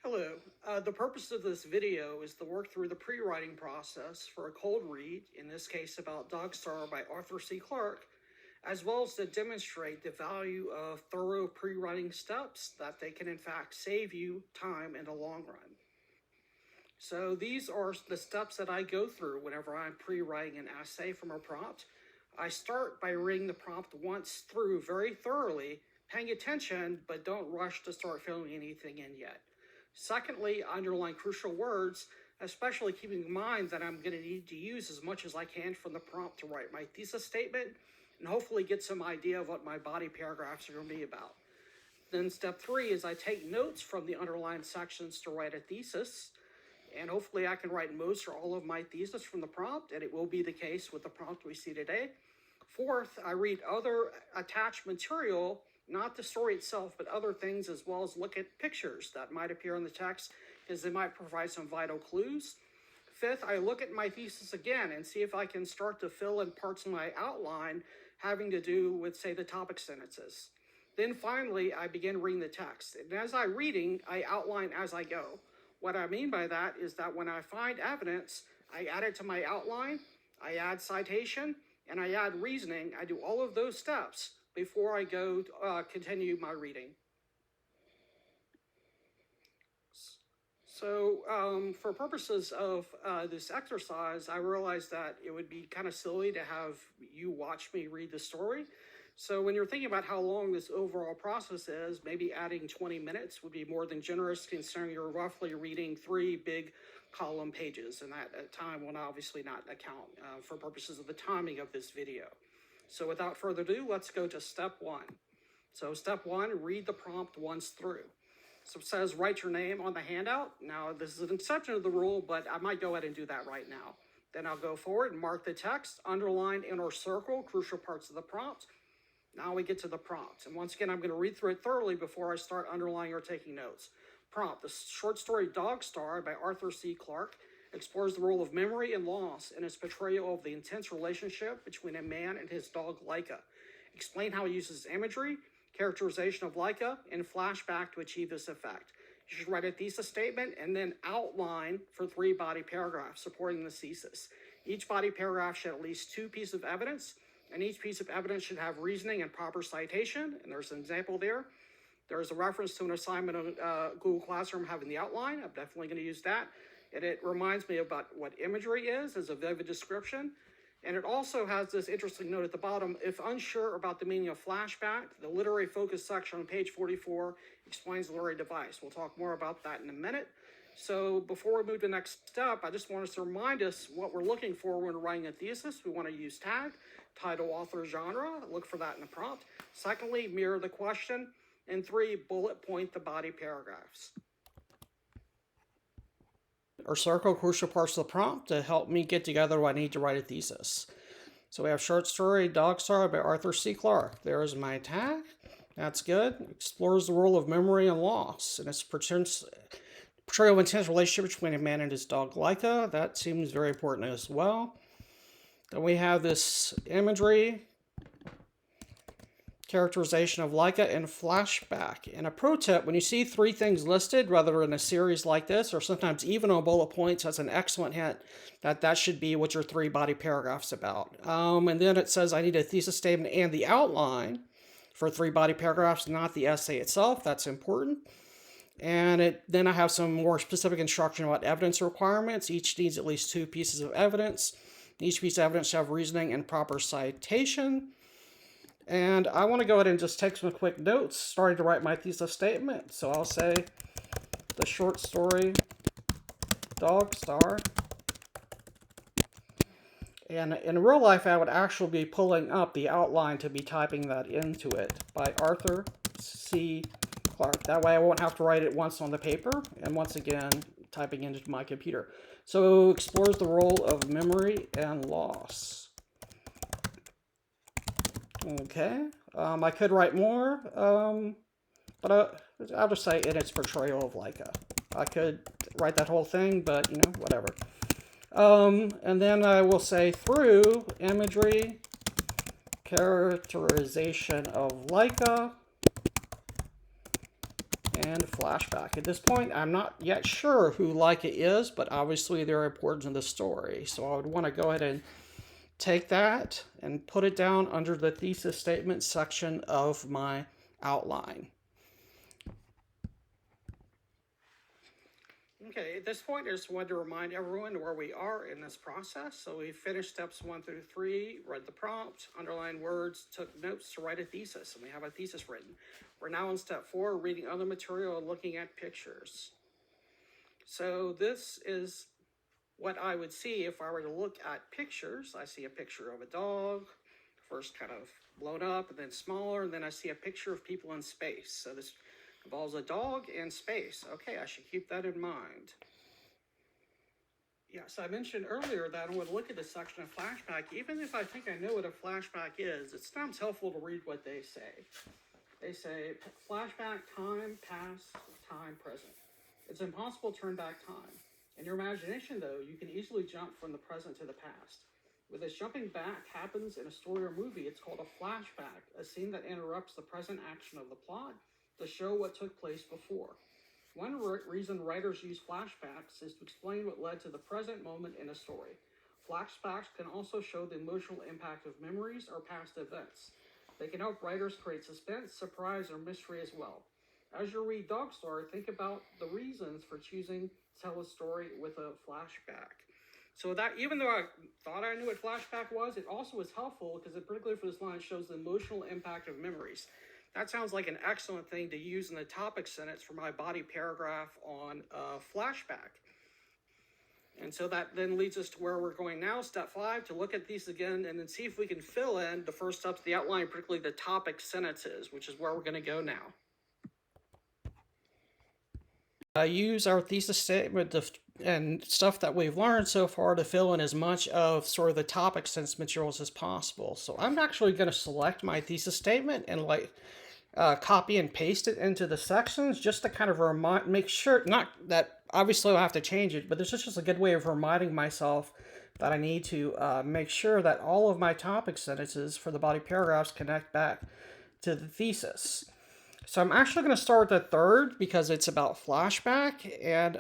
Hello. The purpose of this video is to work through the pre-writing process for a cold read, in this case about Dog Star by Arthur C. Clarke, as well as to demonstrate the value of thorough pre-writing steps that they can in fact save you time in the long run. So these are the steps that I go through whenever I'm pre-writing an essay from a prompt. I start by reading the prompt once through very thoroughly, paying attention, but don't rush to start filling anything in yet. Secondly, I underline crucial words, especially keeping in mind that I'm going to need to use as much as I can from the prompt to write my thesis statement and hopefully get some idea of what my body paragraphs are going to be about. Then step 3 is I take notes from the underlined sections to write a thesis, and hopefully I can write most or all of my thesis from the prompt, and it will be the case with the prompt we see today. Fourth, I read other attached material, not the story itself, but other things, as well as look at pictures that might appear in the text, because they might provide some vital clues. Fifth, I look at my thesis again and see if I can start to fill in parts of my outline having to do with, say, the topic sentences. Then finally, I begin reading the text. And as I'm reading, I outline as I go. What I mean by that is that when I find evidence, I add it to my outline, I add citation, and I add reasoning. I do all of those steps before I go continue my reading. So for purposes of this exercise, I realized that it would be kind of silly to have you watch me read the story. So when you're thinking about how long this overall process is, maybe adding 20 minutes would be more than generous, considering you're roughly reading 3 big column pages, and that time will obviously not account for purposes of the timing of this video. So without further ado, let's go to step 1. So step 1, read the prompt once through. So it says write your name on the handout. Now this is an exception to the rule, but I might go ahead and do that right now. Then I'll go forward and mark the text, underline and or circle crucial parts of the prompt. Now we get to the prompt. And once again, I'm going to read through it thoroughly before I start underlining or taking notes. Prompt: the short story Dog Star by Arthur C. Clarke explores the role of memory and loss in its portrayal of the intense relationship between a man and his dog Laika. Explain how he uses imagery, characterization of Laika, and flashback to achieve this effect. You should write a thesis statement and then outline for 3 body paragraphs supporting the thesis. Each body paragraph should have at least 2 pieces of evidence, and each piece of evidence should have reasoning and proper citation. And there's an example there. There's a reference to an assignment on Google Classroom having the outline. I'm definitely going to use that. And it reminds me about what imagery is as a vivid description. And it also has this interesting note at the bottom. If unsure about the meaning of flashback, the literary focus section on page 44 explains the literary device. We'll talk more about that in a minute. So before we move to the next step, I just want us to remind us what we're looking for when we're writing a thesis. We want to use tag, title, author, genre. Look for that in the prompt. Secondly, mirror the question. And 3, bullet point the body paragraphs. Or circle crucial parts of the prompt to help me get together what I need to write a thesis. So we have short story Dog Star by Arthur C. Clarke. There's my tag. That's good. Explores the role of memory and loss and its portrayal of intense relationship between a man and his dog Laika. That seems very important as well. Then we have this imagery, characterization of Laika, and flashback. And a pro tip, when you see 3 things listed, whether in a series like this or sometimes even on bullet points, that's an excellent hint that that should be what your 3 body paragraphs about. And then it says I need a thesis statement and the outline for 3 body paragraphs, not the essay itself. That's important. And then I have some more specific instruction about evidence requirements. Each needs at least 2 pieces of evidence. Each piece of evidence should have reasoning and proper citation. And I want to go ahead and just take some quick notes, starting to write my thesis statement. So I'll say the short story Dog Star. And in real life, I would actually be pulling up the outline to be typing that into it by Arthur C. Clarke. That way I won't have to write it once on the paper and once again typing into my computer. So explores the role of memory and loss. Okay, I could write more, but I'll just say in its portrayal of Laika. I could write that whole thing, but, you know, whatever. And then I will say through imagery, characterization of Laika, and flashback. At this point, I'm not yet sure who Leica is, but obviously they're important to the story. So I would want to go ahead and take that and put it down under the thesis statement section of my outline. Okay, at this point, I just wanted to remind everyone where we are in this process. So we finished steps 1 through 3, read the prompt, underlined words, took notes to write a thesis, and we have a thesis written. We're now in step 4, reading other material and looking at pictures. So this is what I would see if I were to look at pictures. I see a picture of a dog, first kind of blown up and then smaller, and then I see a picture of people in space. So this involves a dog and space. Okay, I should keep that in mind. Yes, I mentioned earlier that I would look at this section of flashback. Even if I think I know what a flashback is, it's sometimes helpful to read what they say. They say, flashback, time, past, time, present. It's impossible to turn back time. In your imagination, though, you can easily jump from the present to the past. When this jumping back happens in a story or movie, it's called a flashback, a scene that interrupts the present action of the plot to show what took place before. One reason writers use flashbacks is to explain what led to the present moment in a story. Flashbacks can also show the emotional impact of memories or past events. They can help writers create suspense, surprise, or mystery as well. As you read Dog Story, think about the reasons for choosing to tell a story with a flashback. So that, even though I thought I knew what flashback was, it also was helpful because it, particularly for this line, shows the emotional impact of memories. That sounds like an excellent thing to use in the topic sentence for my body paragraph on flashback. And so that then leads us to where we're going now, step 5, to look at these again and then see if we can fill in the first steps of the outline, particularly the topic sentences, which is where we're going to go now. I use our thesis statement and stuff that we've learned so far to fill in as much of sort of the topic sentence materials as possible. So I'm actually going to select my thesis statement and copy and paste it into the sections just to kind of make sure, not that obviously I'll have to change it, but it's just a good way of reminding myself that I need to make sure that all of my topic sentences for the body paragraphs connect back to the thesis. So I'm actually going to start with the third because it's about flashback, and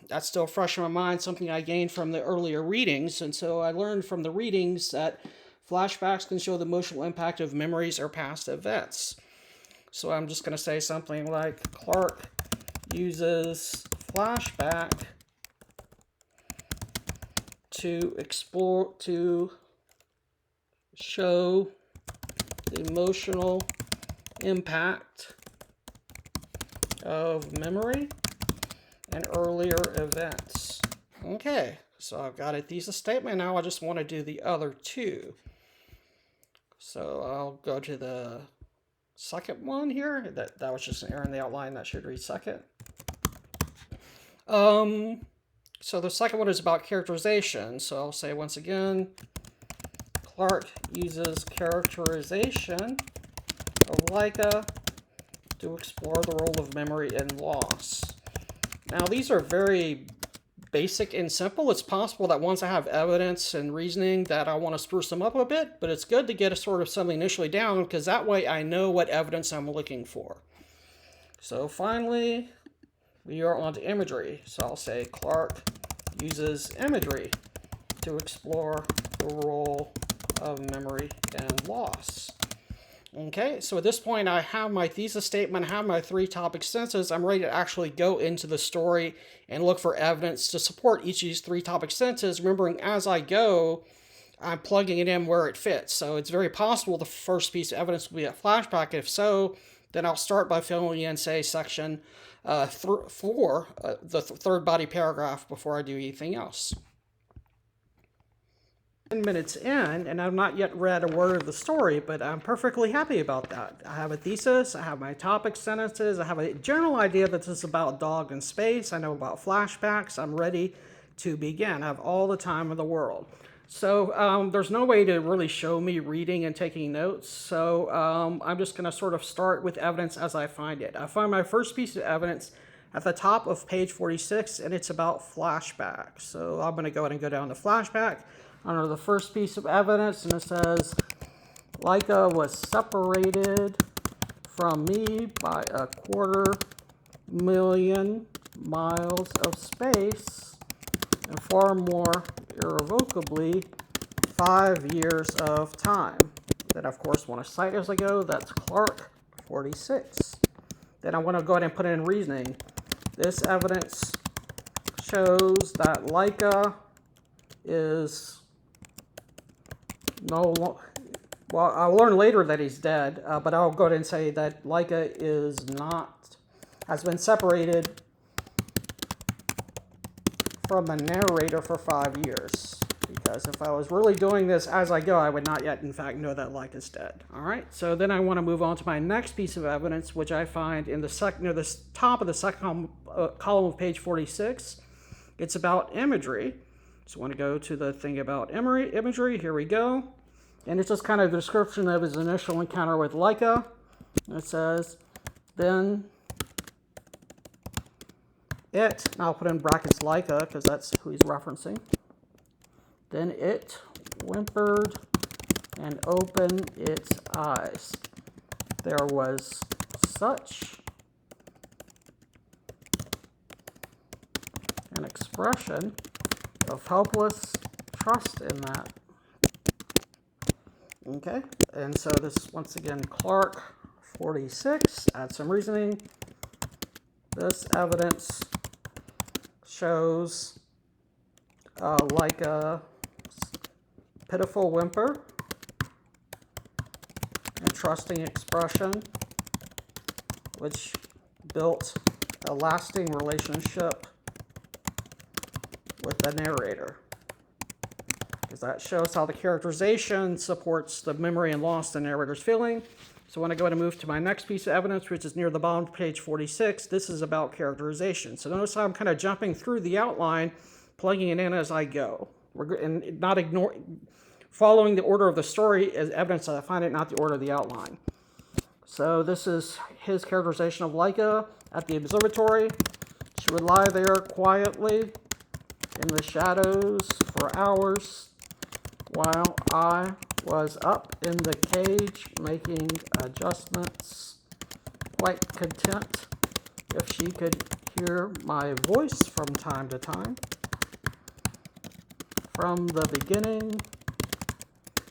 that's still fresh in my mind, something I gained from the earlier readings. And so I learned from the readings that flashbacks can show the emotional impact of memories or past events. So I'm just going to say something like, Clarke uses flashback to show the emotional impact of memory and earlier events. Okay, so I've got a thesis statement. Now I just want to do the other two. So I'll go to the second one here. That was just an error in the outline. That should read second. So the second one is about characterization. So I'll say once again, Clarke uses characterization of Leica to explore the role of memory and loss. Now these are very basic and simple. It's possible that once I have evidence and reasoning that I want to spruce them up a bit, but it's good to get a sort of something initially down because that way I know what evidence I'm looking for. So finally, we are on to imagery. So I'll say Clarke uses imagery to explore the role of memory and loss. Okay, so at this point I have my thesis statement, I have my 3 topic sentences. I'm ready to actually go into the story and look for evidence to support each of these 3 topic sentences, remembering as I go, I'm plugging it in where it fits. So it's very possible the first piece of evidence will be a flashback. If so, then I'll start by filling in, say, section 4, the third body paragraph, before I do anything else. 10 minutes in, and I've not yet read a word of the story, but I'm perfectly happy about that. I have a thesis, I have my topic sentences, I have a general idea that this is about dog in space, I know about flashbacks, I'm ready to begin. I have all the time in the world. So there's no way to really show me reading and taking notes, so I'm just going to sort of start with evidence as I find it. I find my first piece of evidence at the top of page 46, and it's about flashback. So I'm going to go ahead and go down to flashback under the first piece of evidence, and it says, Leica was separated from me by a quarter million miles of space, and far more irrevocably 5 years of time. Then, of course, want to cite as I go. That's Clarke 46. Then I want to go ahead and put in reasoning. This evidence shows that Leica is no longer, well, I'll learn later that he's dead, but I'll go ahead and say that Leica has been separated from the narrator for 5 years. Because if I was really doing this as I go, I would not yet, in fact, know that Leica is dead. All right, so then I want to move on to my next piece of evidence, which I find in the near the top of the second column of page 46. It's about imagery. So I want to go to the thing about imagery. Here we go. And it's just kind of a description of his initial encounter with Leica. It says, then it, and I'll put in brackets Leica because that's who he's referencing. Then it whimpered and opened its eyes. There was such an expression of helpless trust in that. Okay, and so this, once again, Clarke 46, add some reasoning. This evidence shows like a pitiful whimper and trusting expression, which built a lasting relationship with the narrator. Because that shows how the characterization supports the memory and loss the narrator's feeling. So when I go ahead and move to my next piece of evidence, which is near the bottom of page 46, this is about characterization. So notice how I'm kind of jumping through the outline, plugging it in as I go. And not following the order of the story as evidence that I find it, not the order of the outline. So this is his characterization of Leica at the observatory. She would lie there quietly in the shadows for hours while I was up in the cage making adjustments, quite content if she could hear my voice from time to time. From the beginning,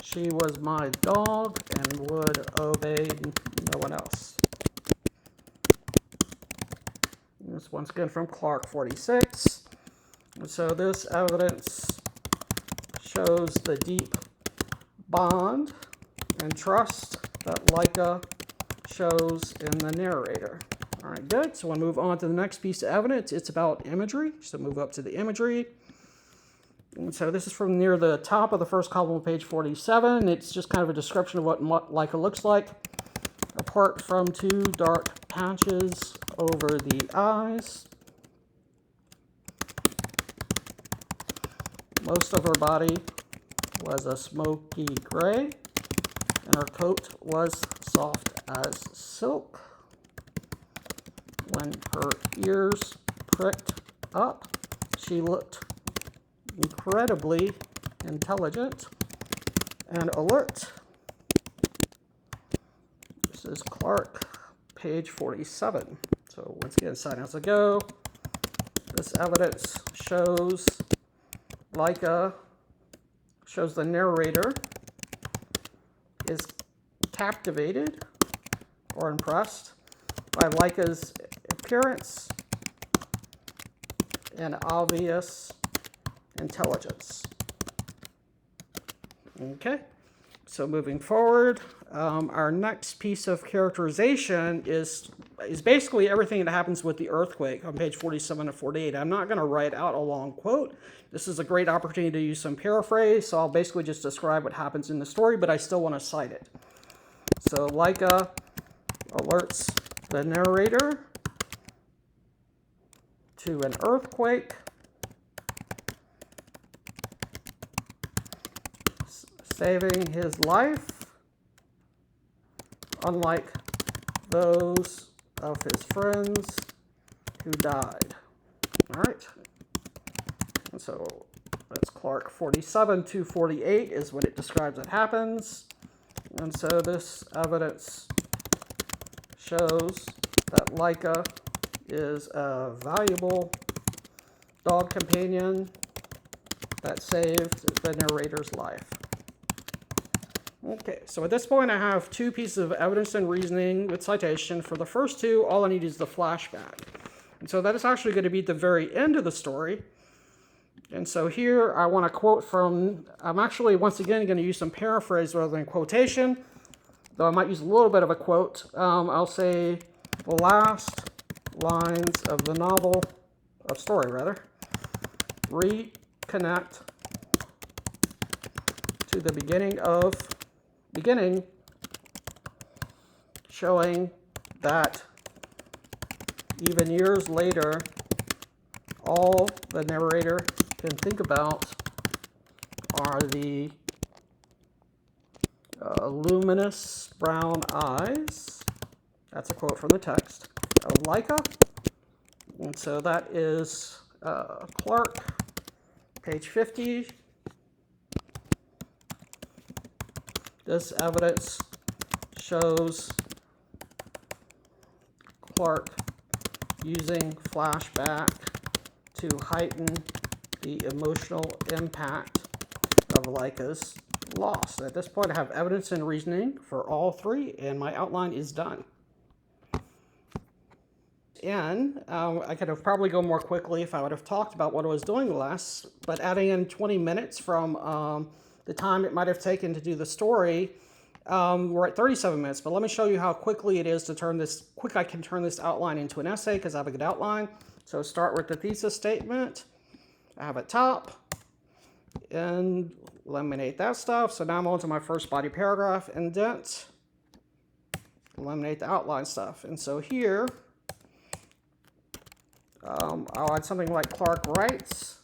she was my dog and would obey no one else. This once again from Clarke 46. And so this evidence shows the deep bond and trust that Leica shows in the narrator. All right, good. So we'll move on to the next piece of evidence. It's about imagery. So move up to the imagery. And so this is from near the top of the first column of page 47. It's just kind of a description of what Leica looks like. Apart from two dark patches over the eyes, most of her body was a smoky gray, and her coat was soft as silk. When her ears pricked up, she looked incredibly intelligent and alert. This is Clarke, page 47. So once again, sign as I go. This evidence shows Leica, shows the narrator is captivated or impressed by Leica's appearance and obvious intelligence. Okay, so moving forward, our next piece of characterization is basically everything that happens with the earthquake on page 47 and 48. I'm not going to write out a long quote. This is a great opportunity to use some paraphrase, so I'll basically just describe what happens in the story, but I still want to cite it. So Leica alerts the narrator to an earthquake, saving his life, unlike those of his friends who died. All right. And so that's Clarke 47 to 48 is what it describes that happens. And so this evidence shows that Leica is a valuable dog companion that saved the narrator's life. Okay, so at this point I have two pieces of evidence and reasoning with citation. For the first two, all I need is the flashback. And so that is actually going to be at the very end of the story. And so here I want to quote from, I'm actually once again going to use some paraphrase rather than quotation, though I might use a little bit of a quote. I'll say the last lines of the novel, of story rather, reconnect to the beginning, showing that even years later, all the narrator can think about are the luminous brown eyes. That's a quote from the text of Leica. And so that is Clarke, page 50. This evidence shows Clarke using flashback to heighten the emotional impact of Leica's loss. At this point, I have evidence and reasoning for all three, and my outline is done. And I could have probably gone more quickly if I would have talked about what I was doing less, but adding in 20 minutes from the time it might have taken to do the story, we're at 37 minutes, but let me show you how quickly it is to turn this, I can turn this outline into an essay because I have a good outline. So start with the thesis statement. I have at top, and eliminate that stuff. So now I'm on to my first body paragraph, indent, eliminate the outline stuff. And so here, I'll add something like Clarke writes,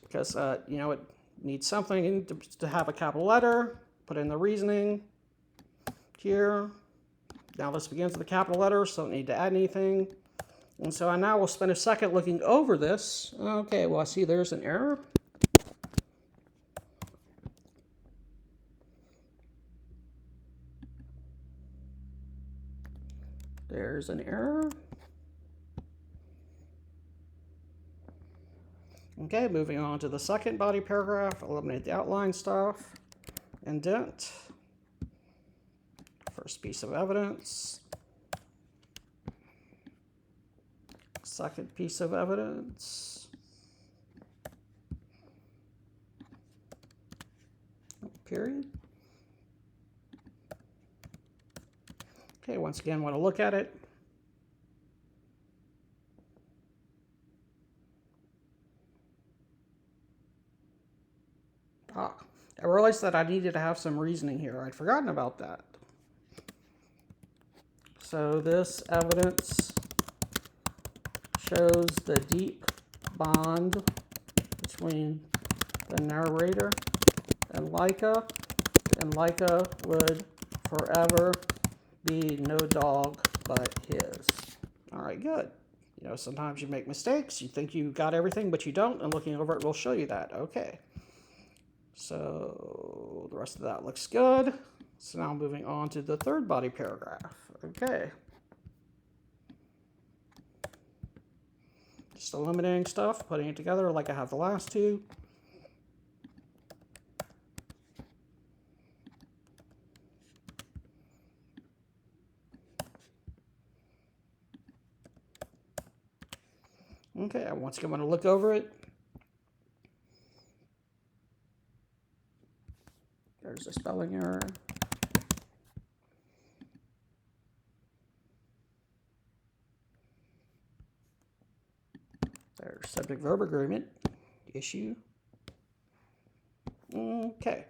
because, it needs something to have a capital letter, put in the reasoning here. Now this begins with a capital letter, so don't need to add anything. And so I now will spend a second looking over this. Okay, well, I see there's an error. There's an error. Okay, moving on to the second body paragraph, eliminate the outline stuff, indent, first piece of evidence, second piece of evidence, period. Okay, once again, want to look at it. I realized that I needed to have some reasoning here. I'd forgotten about that. So this evidence shows the deep bond between the narrator and Leica would forever be no dog but his. All right, good. Sometimes you make mistakes. You think you got everything, but you don't, and looking over it will show you that. Okay. So the rest of that looks good. So now moving on to the third body paragraph. Okay. Just eliminating stuff, putting it together like I have the last two. Okay, I once again want to look over it. There's a spelling error. There's subject-verb agreement issue. Okay,